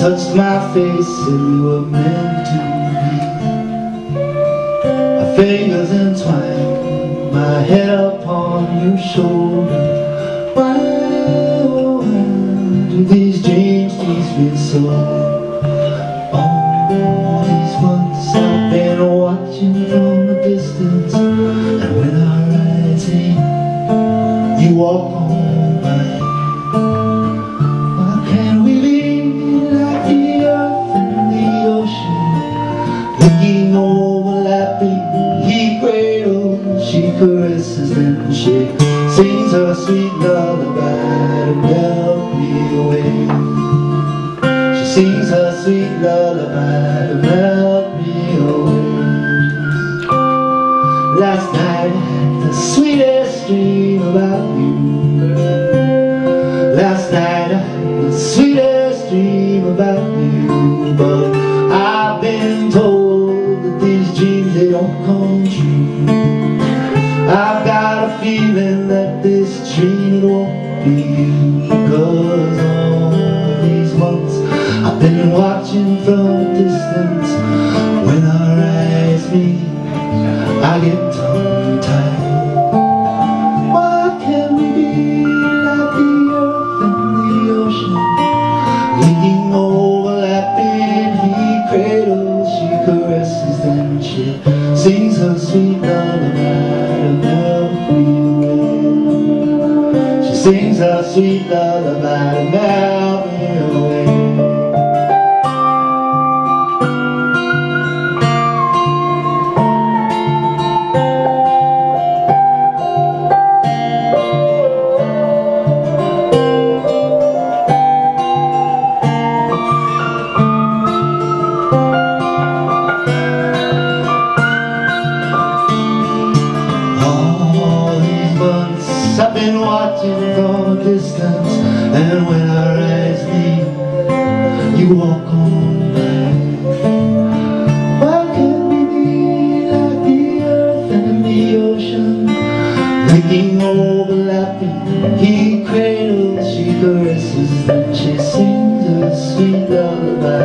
touched my face and we were meant to be. Our fingers entwined, my head upon your shoulder. Why, oh, why do these dreams tease me so? All these months I've been watching from a distance, and when our eyes meet, you walk on by. Why can't we be like the earth and the ocean, looking overlapping? He cradles, she caresses, and she sings her sweet lullaby to melt me away. She sings her sweet lullaby to melt me away. Last night I had the sweetest dream about you. Last night I had the sweetest dream about you. But I've been told that these dreams, they don't come true. I've got a feeling that this dream, it won't be you. Because all these months I've been watching from a distance. When our eyes meet, I get tongue-tied. Why can't we be like the earth and the ocean, linking overlapping? He cradles, she caresses, then she sings her sweet lullaby to melt me away. She sings her sweet lullaby to melt me away. I've been watching from a distance, and when our eyes meet, you walk on by. Why can't we be like the earth and the ocean, linking overlapping? He cradles, she caresses, then she sings her sweet lullaby.